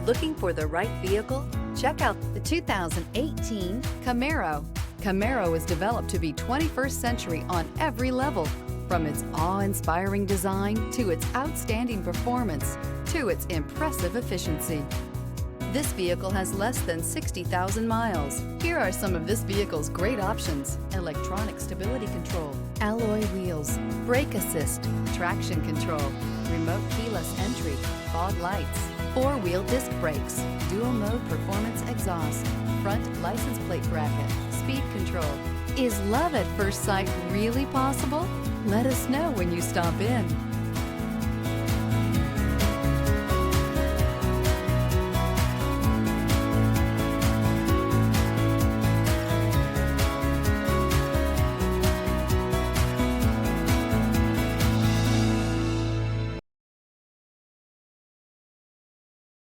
Looking for the right vehicle? Check out The 2018 Camaro. Camaro is developed to be 21st century on every level, from its awe-inspiring design to its outstanding performance to its impressive efficiency. This vehicle has less than 60,000 miles. Here are some of this vehicle's great options: electronic stability control, alloy wheels, brake assist, traction control, remote keyless entry, fog lights, four-wheel disc brakes, dual mode performance exhaust, front license plate bracket, speed control. Is love at first sight really possible? Let us know when you stop in.